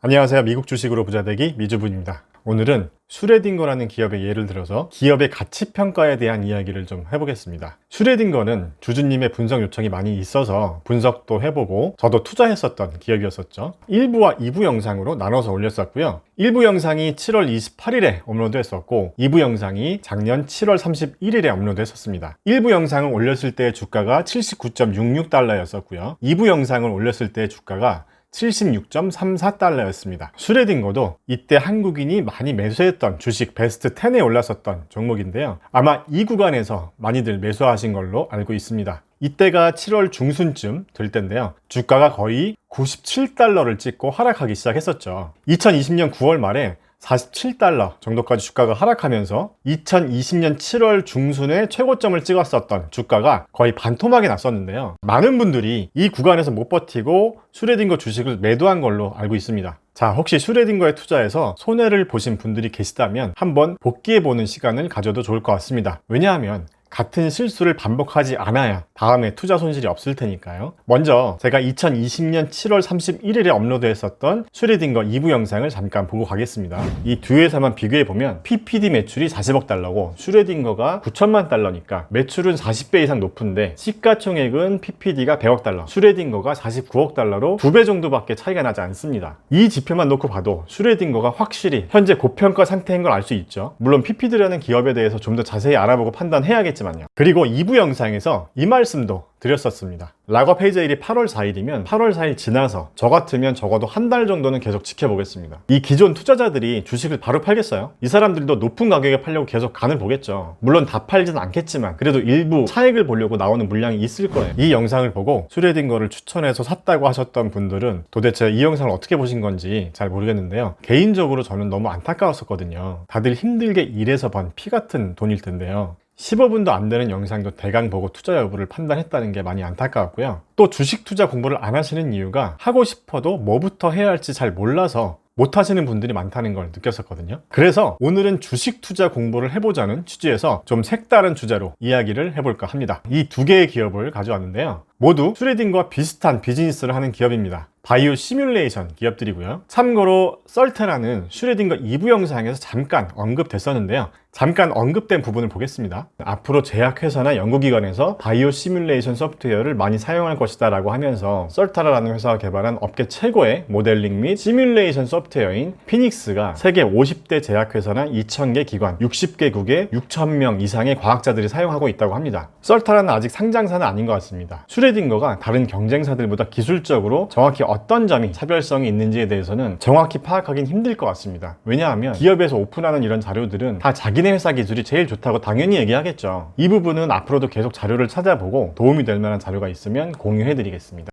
안녕하세요. 미국 주식으로 부자되기 미주분입니다. 오늘은 슈레딩거라는 기업의 예를 들어서 기업의 가치평가에 대한 이야기를 좀 해보겠습니다. 슈레딩거는 주주님의 분석 요청이 많이 있어서 분석도 해보고 저도 투자했었던 기업이었었죠. 1부와 2부 영상으로 나눠서 올렸었고요. 1부 영상이 7월 28일에 업로드 했었고 2부 영상이 작년 7월 31일에 업로드 했었습니다. 1부 영상을 올렸을 때 주가가 79.66달러였었고요. 2부 영상을 올렸을 때 주가가 76.34달러였습니다. 슈레딩거도 이때 한국인이 많이 매수했던 주식 베스트 10에 올랐었던 종목인데요. 아마 이 구간에서 많이들 매수하신 걸로 알고 있습니다. 이때가 7월 중순쯤 될 텐데요. 주가가 거의 97달러를 찍고 하락하기 시작했었죠. 2020년 9월 말에 47달러 정도까지 주가가 하락하면서 2020년 7월 중순에 최고점을 찍었었던 주가가 거의 반토막이 났었는데요. 많은 분들이 이 구간에서 못 버티고 슈레딩거 주식을 매도한 걸로 알고 있습니다. 자, 혹시 슈레딩거에 투자해서 손해를 보신 분들이 계시다면 한번 복귀해보는 시간을 가져도 좋을 것 같습니다. 왜냐하면 같은 실수를 반복하지 않아야 다음에 투자 손실이 없을 테니까요. 먼저 제가 2020년 7월 31일에 업로드했었던 슈레딩거 2부 영상을 잠깐 보고 가겠습니다. 이 두 회사만 비교해보면 PPD 매출이 40억 달러고 슈레딩거가 9천만 달러니까 매출은 40배 이상 높은데 시가총액은 PPD가 100억 달러, 슈레딩거가 49억 달러로 2배 정도밖에 차이가 나지 않습니다. 이 지표만 놓고 봐도 슈레딩거가 확실히 현재 고평가 상태인 걸 알 수 있죠. 물론 PPD라는 기업에 대해서 좀 더 자세히 알아보고 판단해야겠지만 그리고 2부 영상에서 이 말씀도 드렸었습니다. 락업 해제일이 8월 4일이면 8월 4일 지나서 저 같으면 적어도 한 달 정도는 계속 지켜보겠습니다. 이 기존 투자자들이 주식을 바로 팔겠어요? 이 사람들도 높은 가격에 팔려고 계속 간을 보겠죠. 물론 다 팔진 않겠지만 그래도 일부 차익을 보려고 나오는 물량이 있을 거예요. 이 영상을 보고 슈레딩거를 추천해서 샀다고 하셨던 분들은 도대체 이 영상을 어떻게 보신 건지 잘 모르겠는데요. 개인적으로 저는 너무 안타까웠었거든요. 다들 힘들게 일해서 번 피 같은 돈일 텐데요. 15분도 안 되는 영상도 대강 보고 투자 여부를 판단했다는 게 많이 안타까웠고요. 또 주식 투자 공부를 안 하시는 이유가 하고 싶어도 뭐부터 해야 할지 잘 몰라서 못 하시는 분들이 많다는 걸 느꼈었거든요. 그래서 오늘은 주식 투자 공부를 해보자는 취지에서 좀 색다른 주제로 이야기를 해볼까 합니다. 이 두 개의 기업을 가져왔는데요. 모두 슈레딩거와 비슷한 비즈니스를 하는 기업입니다. 바이오 시뮬레이션 기업들이고요. 참고로 썰테라는 슈레딩거 2부 영상에서 잠깐 언급됐었는데요. 잠깐 언급된 부분을 보겠습니다. 앞으로 제약회사나 연구기관에서 바이오 시뮬레이션 소프트웨어를 많이 사용할 것이다 라고 하면서 썰테라라는 회사가 개발한 업계 최고의 모델링 및 시뮬레이션 소프트웨어인 피닉스가 세계 50대 제약회사나 2,000개 기관, 60개국에 6,000명 이상의 과학자들이 사용하고 있다고 합니다. 썰테라는 아직 상장사는 아닌 것 같습니다. 슈레딩거가 다른 경쟁사들보다 기술적으로 정확히 어떤 점이 차별성이 있는지에 대해서는 정확히 파악하기는 힘들 것 같습니다. 왜냐하면 기업에서 오픈하는 이런 자료들은 다 자기네 회사 기술이 제일 좋다고 당연히 얘기하겠죠. 이 부분은 앞으로도 계속 자료를 찾아보고 도움이 될 만한 자료가 있으면 공유해 드리겠습니다.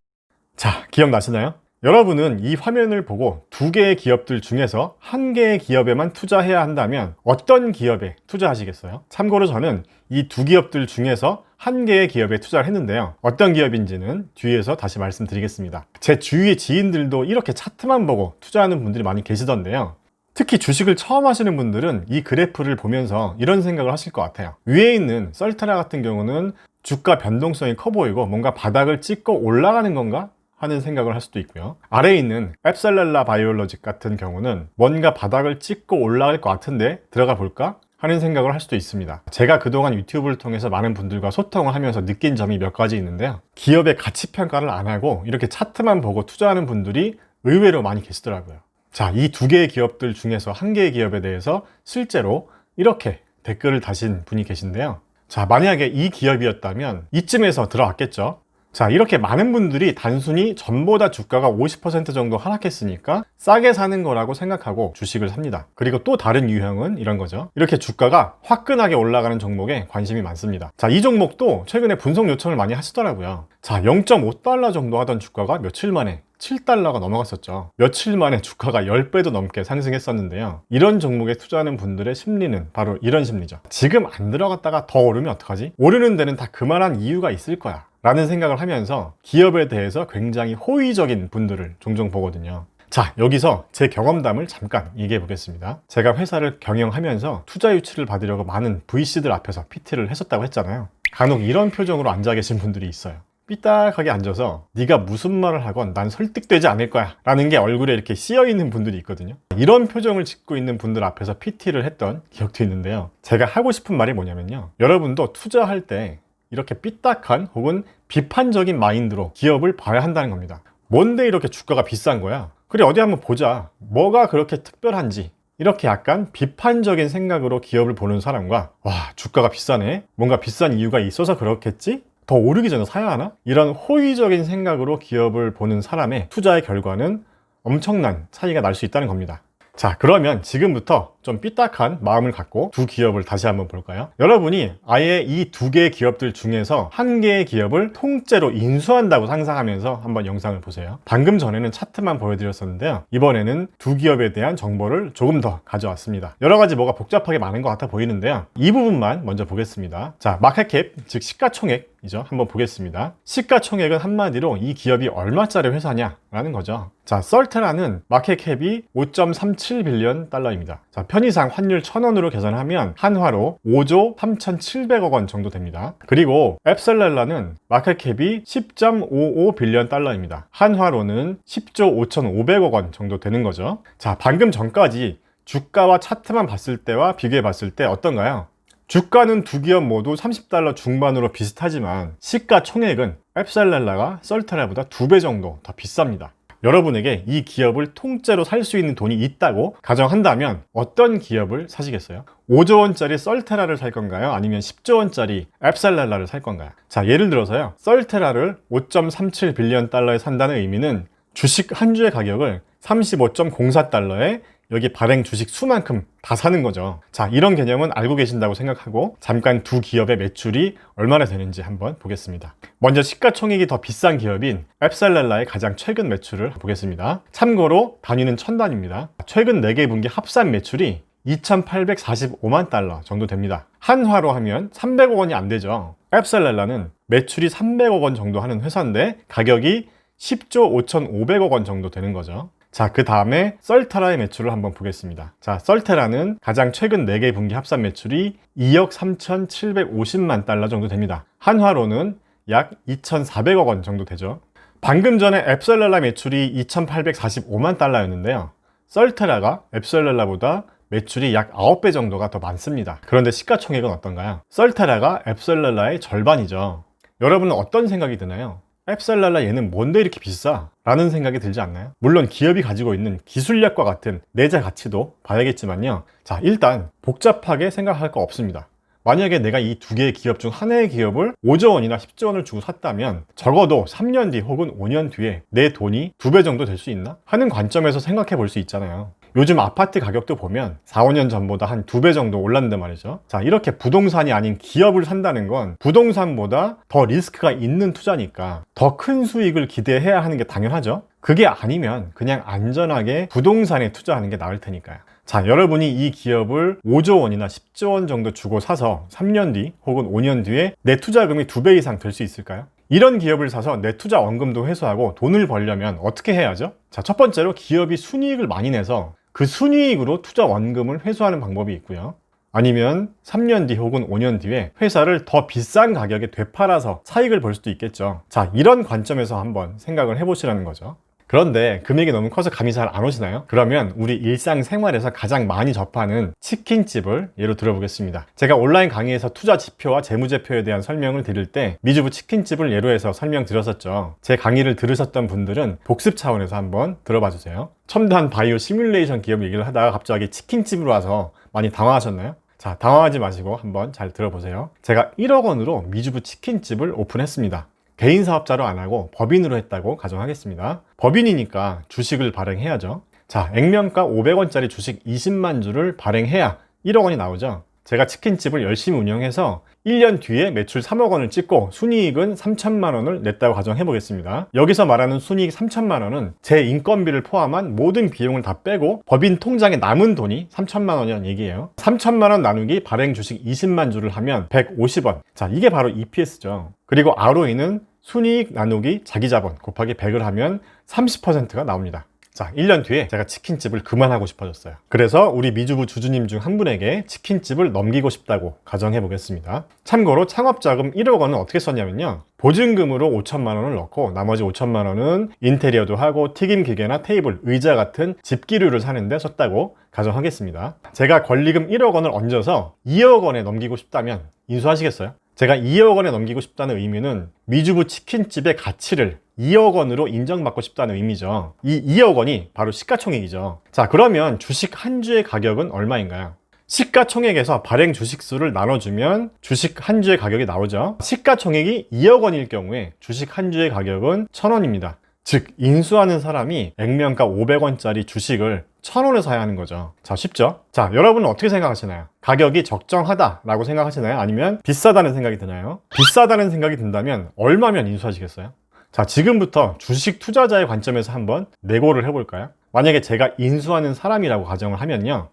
자, 기억나시나요? 여러분은 이 화면을 보고 두 개의 기업들 중에서 한 개의 기업에만 투자해야 한다면 어떤 기업에 투자하시겠어요? 참고로 저는 이 두 기업들 중에서 한 개의 기업에 투자를 했는데요. 어떤 기업인지는 뒤에서 다시 말씀드리겠습니다. 제 주위의 지인들도 이렇게 차트만 보고 투자하는 분들이 많이 계시던데요. 특히 주식을 처음 하시는 분들은 이 그래프를 보면서 이런 생각을 하실 것 같아요. 위에 있는 썰테라 같은 경우는 주가 변동성이 커 보이고 뭔가 바닥을 찍고 올라가는 건가? 하는 생각을 할 수도 있고요. 아래에 있는 앱셀렐라 바이올로직 같은 경우는 뭔가 바닥을 찍고 올라갈 것 같은데 들어가 볼까? 하는 생각을 할 수도 있습니다. 제가 그동안 유튜브를 통해서 많은 분들과 소통을 하면서 느낀 점이 몇 가지 있는데요. 기업의 가치 평가를 안 하고 이렇게 차트만 보고 투자하는 분들이 의외로 많이 계시더라고요. 자, 이 두 개의 기업들 중에서 한 개의 기업에 대해서 실제로 이렇게 댓글을 다신 분이 계신데요. 자, 만약에 이 기업이었다면 이쯤에서 들어왔겠죠. 자, 이렇게 많은 분들이 단순히 전보다 주가가 50% 정도 하락했으니까 싸게 사는 거라고 생각하고 주식을 삽니다. 그리고 또 다른 유형은 이런 거죠. 이렇게 주가가 화끈하게 올라가는 종목에 관심이 많습니다. 자, 이 종목도 최근에 분석 요청을 많이 하시더라고요. 자, 0.5달러 정도 하던 주가가 며칠 만에 7달러가 넘어갔었죠. 며칠 만에 주가가 10배도 넘게 상승했었는데요. 이런 종목에 투자하는 분들의 심리는 바로 이런 심리죠. 지금 안 들어갔다가 더 오르면 어떡하지? 오르는 데는 다 그만한 이유가 있을 거야 라는 생각을 하면서 기업에 대해서 굉장히 호의적인 분들을 종종 보거든요. 자, 여기서 제 경험담을 잠깐 얘기해 보겠습니다. 제가 회사를 경영하면서 투자 유치를 받으려고 많은 VC들 앞에서 PT를 했었다고 했잖아요. 간혹 이런 표정으로 앉아 계신 분들이 있어요. 삐딱하게 앉아서 네가 무슨 말을 하건 난 설득되지 않을 거야 라는 게 얼굴에 이렇게 씌여 있는 분들이 있거든요. 이런 표정을 짓고 있는 분들 앞에서 PT를 했던 기억도 있는데요. 제가 하고 싶은 말이 뭐냐면요, 여러분도 투자할 때 이렇게 삐딱한 혹은 비판적인 마인드로 기업을 봐야 한다는 겁니다. 뭔데 이렇게 주가가 비싼 거야? 그래, 어디 한번 보자. 뭐가 그렇게 특별한지. 이렇게 약간 비판적인 생각으로 기업을 보는 사람과, 와, 주가가 비싸네, 뭔가 비싼 이유가 있어서 그렇겠지? 더 오르기 전에 사야 하나? 이런 호의적인 생각으로 기업을 보는 사람의 투자의 결과는 엄청난 차이가 날 수 있다는 겁니다. 자, 그러면 지금부터 좀 삐딱한 마음을 갖고 두 기업을 다시 한번 볼까요? 여러분이 아예 이 두 개의 기업들 중에서 한 개의 기업을 통째로 인수한다고 상상하면서 한번 영상을 보세요. 방금 전에는 차트만 보여드렸었는데요, 이번에는 두 기업에 대한 정보를 조금 더 가져왔습니다. 여러 가지 뭐가 복잡하게 많은 것 같아 보이는데요, 이 부분만 먼저 보겠습니다. 자, 마켓캡, 즉 시가총액 이죠. 한번 보겠습니다. 시가총액은 한마디로 이 기업이 얼마짜리 회사냐 라는 거죠. 자, 썰테라는 마켓캡이 5.37빌리언 달러입니다. 자, 편의상 환율 1,000원으로 계산하면 한화로 5조 3,700억 원 정도 됩니다. 그리고 앱셀렐라는 마켓캡이 10.55빌리언 달러입니다. 한화로는 10조 5,500억 원 정도 되는 거죠. 자, 방금 전까지 주가와 차트만 봤을 때와 비교해 봤을 때 어떤가요? 주가는 두 기업 모두 30달러 중반으로 비슷하지만 시가총액은 앱셀렐라가 썰테라보다 2배 정도 더 비쌉니다. 여러분에게 이 기업을 통째로 살 수 있는 돈이 있다고 가정한다면 어떤 기업을 사시겠어요? 5조 원짜리 썰테라를 살 건가요? 아니면 10조 원짜리 앱셀렐라를 살 건가요? 자, 예를 들어서요, 썰테라를 5.37빌리언 달러에 산다는 의미는 주식 한 주의 가격을 35.04달러에 여기 발행 주식 수만큼 다 사는 거죠. 자, 이런 개념은 알고 계신다고 생각하고 잠깐 두 기업의 매출이 얼마나 되는지 한번 보겠습니다. 먼저 시가총액이 더 비싼 기업인 앱셀렐라의 가장 최근 매출을 보겠습니다. 참고로 단위는 1000단입니다. 최근 4개 분기 합산 매출이 2,845만 달러 정도 됩니다. 한화로 하면 300억 원이 안 되죠. 앱셀렐라는 매출이 300억 원 정도 하는 회사인데 가격이 10조 5,500억 원 정도 되는 거죠. 자, 그 다음에 썰테라의 매출을 한번 보겠습니다. 자, 썰테라는 가장 최근 4개 분기 합산 매출이 2억 3,750만 달러 정도 됩니다. 한화로는 약 2,400억 원 정도 되죠. 방금 전에 앱셀렐라 매출이 2,845만 달러였는데요, 썰테라가 앱셀렐라보다 매출이 약 9배 정도가 더 많습니다. 그런데 시가총액은 어떤가요? 썰테라가 앱셀렐라의 절반이죠. 여러분은 어떤 생각이 드나요? 앱셀렐라 얘는 뭔데 이렇게 비싸? 라는 생각이 들지 않나요? 물론 기업이 가지고 있는 기술력과 같은 내재 가치도 봐야겠지만요, 자, 일단 복잡하게 생각할 거 없습니다. 만약에 내가 이 두 개의 기업 중 하나의 기업을 5조 원이나 10조 원을 주고 샀다면 적어도 3년 뒤 혹은 5년 뒤에 내 돈이 2배 정도 될 수 있나? 하는 관점에서 생각해 볼 수 있잖아요. 요즘 아파트 가격도 보면 4, 5년 전보다 한 2배 정도 올랐는데 말이죠. 자, 이렇게 부동산이 아닌 기업을 산다는 건 부동산보다 더 리스크가 있는 투자니까 더 큰 수익을 기대해야 하는 게 당연하죠. 그게 아니면 그냥 안전하게 부동산에 투자하는 게 나을 테니까요. 자, 여러분이 이 기업을 5조 원이나 10조 원 정도 주고 사서 3년 뒤 혹은 5년 뒤에 내 투자금이 2배 이상 될 수 있을까요? 이런 기업을 사서 내 투자 원금도 회수하고 돈을 벌려면 어떻게 해야죠? 자, 첫 번째로 기업이 순이익을 많이 내서 그 순이익으로 투자 원금을 회수하는 방법이 있고요. 아니면 3년 뒤 혹은 5년 뒤에 회사를 더 비싼 가격에 되팔아서 차익을 벌 수도 있겠죠. 자, 이런 관점에서 한번 생각을 해보시라는 거죠. 그런데 금액이 너무 커서 감이 잘 안 오시나요? 그러면 우리 일상생활에서 가장 많이 접하는 치킨집을 예로 들어보겠습니다. 제가 온라인 강의에서 투자 지표와 재무제표에 대한 설명을 드릴 때 미주부 치킨집을 예로 해서 설명드렸었죠. 제 강의를 들으셨던 분들은 복습 차원에서 한번 들어봐 주세요. 첨단 바이오 시뮬레이션 기업 얘기를 하다가 갑자기 치킨집으로 와서 많이 당황하셨나요? 자, 당황하지 마시고 한번 잘 들어보세요. 제가 1억 원으로 미주부 치킨집을 오픈했습니다. 개인 사업자로 안 하고 법인으로 했다고 가정하겠습니다. 법인이니까 주식을 발행해야죠. 자, 액면가 500원짜리 주식 20만 주를 발행해야 1억 원이 나오죠. 제가 치킨집을 열심히 운영해서 1년 뒤에 매출 3억 원을 찍고 순이익은 3천만 원을 냈다고 가정해 보겠습니다. 여기서 말하는 순이익 3천만 원은 제 인건비를 포함한 모든 비용을 다 빼고 법인 통장에 남은 돈이 3천만 원이라는 얘기예요. 3천만 원 나누기 발행 주식 20만 주를 하면 150원. 자, 이게 바로 EPS죠. 그리고 ROE는 순이익 나누기 자기 자본 곱하기 100을 하면 30%가 나옵니다. 자, 1년 뒤에 제가 치킨집을 그만하고 싶어졌어요. 그래서 우리 미주부 주주님 중 한 분에게 치킨집을 넘기고 싶다고 가정해 보겠습니다. 참고로 창업자금 1억 원은 어떻게 썼냐면요, 보증금으로 5천만 원을 넣고 나머지 5천만 원은 인테리어도 하고 튀김 기계나 테이블, 의자 같은 집기류를 사는데 썼다고 가정하겠습니다. 제가 권리금 1억 원을 얹어서 2억 원에 넘기고 싶다면 인수하시겠어요? 제가 2억 원에 넘기고 싶다는 의미는 미주부 치킨집의 가치를 2억 원으로 인정받고 싶다는 의미죠. 이 2억 원이 바로 시가총액이죠. 자, 그러면 주식 한 주의 가격은 얼마인가요? 시가총액에서 발행 주식수를 나눠주면 주식 한 주의 가격이 나오죠. 시가총액이 2억 원일 경우에 주식 한 주의 가격은 1,000원입니다. 즉 인수하는 사람이 액면가 500원짜리 주식을 1,000원에 사야 하는 거죠. 자, 쉽죠? 자, 여러분은 어떻게 생각하시나요? 가격이 적정하다라고 생각하시나요? 아니면 비싸다는 생각이 드나요? 비싸다는 생각이 든다면 얼마면 인수하시겠어요? 자, 지금부터 주식 투자자의 관점에서 한번 내고를 해볼까요? 만약에 제가 인수하는 사람이라고 가정을 하면요,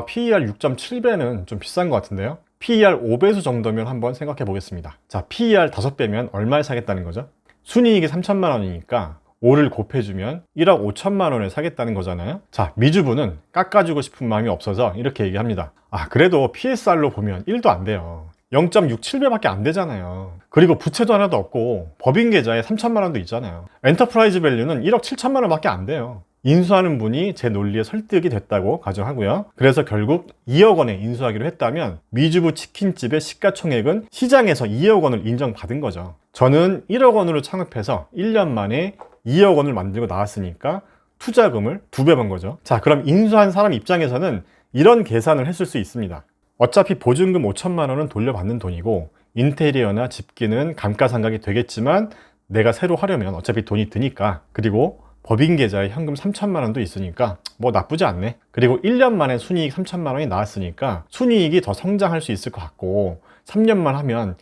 PER 6.7배는 좀 비싼 것 같은데요? PER 5배수 정도면 한번 생각해 보겠습니다. 자, PER 5배면 얼마에 사겠다는 거죠? 순이익이 3천만 원이니까 5를 곱해주면 1억 5천만 원에 사겠다는 거잖아요. 자, 미주부는 깎아주고 싶은 마음이 없어서 이렇게 얘기합니다. 그래도 PSR로 보면 1도 안 돼요. 0.67배밖에 안 되잖아요. 그리고 부채도 하나도 없고 법인 계좌에 3천만 원도 있잖아요. 엔터프라이즈 밸류는 1억 7천만 원밖에 안 돼요. 인수하는 분이 제 논리에 설득이 됐다고 가정하고요. 그래서 결국 2억 원에 인수하기로 했다면 미주부 치킨집의 시가총액은 시장에서 2억 원을 인정받은 거죠. 저는 1억 원으로 창업해서 1년 만에 2억 원을 만들고 나왔으니까 투자금을 2배 번 거죠. 자, 그럼 인수한 사람 입장에서는 이런 계산을 했을 수 있습니다. 어차피 보증금 5천만 원은 돌려받는 돈이고 인테리어나 집기는 감가상각이 되겠지만 내가 새로 하려면 어차피 돈이 드니까, 그리고 법인 계좌에 현금 3천만 원도 있으니까 뭐 나쁘지 않네. 그리고 1년 만에 순이익 3천만 원이 나왔으니까 순이익이 더 성장할 수 있을 것 같고 3년만 하면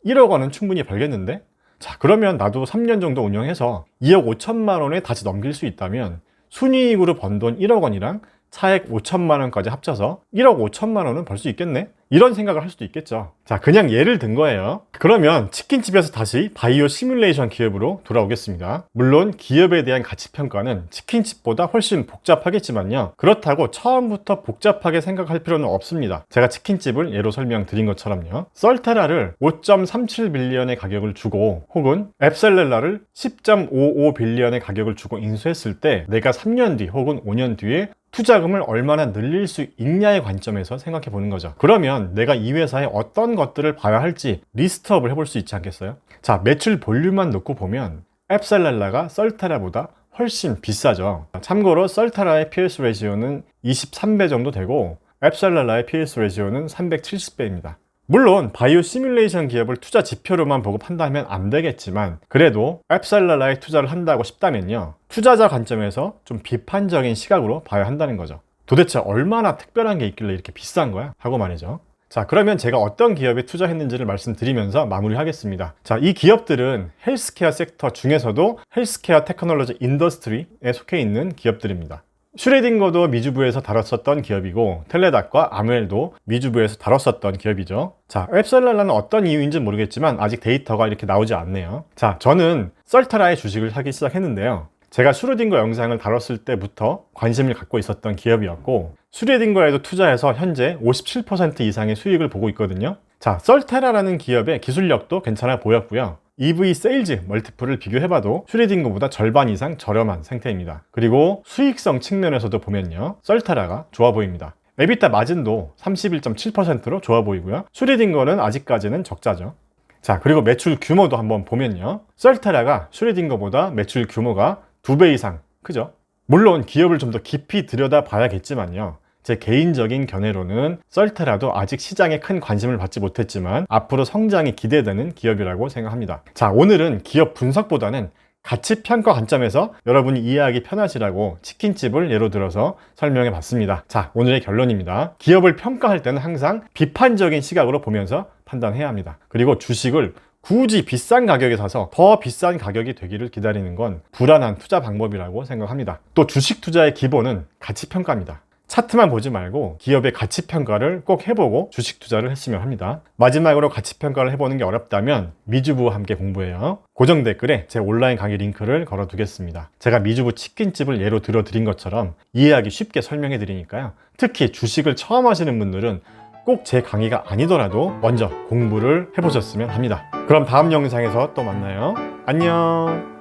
1억 원은 충분히 벌겠는데? 자, 그러면 나도 3년 정도 운영해서 2억 5천만 원에 다시 넘길 수 있다면 순이익으로 번 돈 1억 원이랑 차액 5천만 원까지 합쳐서 1억 5천만 원은 벌 수 있겠네? 이런 생각을 할 수도 있겠죠. 자, 그냥 예를 든 거예요. 그러면 치킨집에서 다시 바이오 시뮬레이션 기업으로 돌아오겠습니다. 물론 기업에 대한 가치평가는 치킨집보다 훨씬 복잡하겠지만요, 그렇다고 처음부터 복잡하게 생각할 필요는 없습니다. 제가 치킨집을 예로 설명드린 것처럼요, 썰테라를 5.37 빌리언의 가격을 주고 혹은 앱셀렐라를 10.55 빌리언의 가격을 주고 인수했을 때 내가 3년 뒤 혹은 5년 뒤에 투자금을 얼마나 늘릴 수 있냐의 관점에서 생각해 보는 거죠. 그러면 내가 이 회사에 어떤 것들을 봐야 할지 리스트업을 해볼 수 있지 않겠어요? 자, 매출 볼륨만 놓고 보면 앱셀렐라가 썰테라보다 훨씬 비싸죠. 참고로 썰테라의 PS 레시오는 23배 정도 되고 앱셀렐라의 PS 레시오는 370배입니다. 물론 바이오 시뮬레이션 기업을 투자 지표로만 보고 판단하면 안 되겠지만 그래도 앱셀렐라에 투자를 한다고 싶다면요, 투자자 관점에서 좀 비판적인 시각으로 봐야 한다는 거죠. 도대체 얼마나 특별한 게 있길래 이렇게 비싼 거야? 하고 말이죠. 자, 그러면 제가 어떤 기업에 투자했는지를 말씀드리면서 마무리하겠습니다. 자, 이 기업들은 헬스케어 섹터 중에서도 헬스케어 테크놀로지 인더스트리에 속해 있는 기업들입니다. 슈레딩거도 미주부에서 다뤘었던 기업이고 텔레닷과 아무엘도 미주부에서 다뤘었던 기업이죠. 자, 앱셀렐라는 어떤 이유인지 모르겠지만 아직 데이터가 이렇게 나오지 않네요. 자, 저는 썰테라의 주식을 사기 시작했는데요, 제가 슈레딩거 영상을 다뤘을 때부터 관심을 갖고 있었던 기업이었고 슈레딩거에도 투자해서 현재 57% 이상의 수익을 보고 있거든요. 자, 썰테라라는 기업의 기술력도 괜찮아 보였고요, EV 세일즈 멀티플을 비교해봐도 슈레딩거보다 절반 이상 저렴한 상태입니다. 그리고 수익성 측면에서도 보면요, 썰테라가 좋아 보입니다. 에비타 마진도 31.7%로 좋아 보이고요, 슈레딩거는 아직까지는 적자죠. 자, 그리고 매출 규모도 한번 보면요, 썰테라가 슈레딩거보다 매출 규모가 2배 이상 크죠. 물론 기업을 좀 더 깊이 들여다 봐야겠지만요, 제 개인적인 견해로는 썰테라도 아직 시장에 큰 관심을 받지 못했지만 앞으로 성장이 기대되는 기업이라고 생각합니다. 자, 오늘은 기업 분석보다는 가치평가 관점에서 여러분이 이해하기 편하시라고 치킨집을 예로 들어서 설명해 봤습니다. 자, 오늘의 결론입니다. 기업을 평가할 때는 항상 비판적인 시각으로 보면서 판단해야 합니다. 그리고 주식을 굳이 비싼 가격에 사서 더 비싼 가격이 되기를 기다리는 건 불안한 투자 방법이라고 생각합니다. 또 주식 투자의 기본은 가치평가입니다. 차트만 보지 말고 기업의 가치 평가를 꼭 해보고 주식 투자를 했으면 합니다. 마지막으로 가치 평가를 해보는 게 어렵다면 미주부와 함께 공부해요. 고정 댓글에 제 온라인 강의 링크를 걸어 두겠습니다. 제가 미주부 치킨집을 예로 들어 드린 것처럼 이해하기 쉽게 설명해 드리니까요. 특히 주식을 처음 하시는 분들은 꼭 제 강의가 아니더라도 먼저 공부를 해보셨으면 합니다. 그럼 다음 영상에서 또 만나요. 안녕.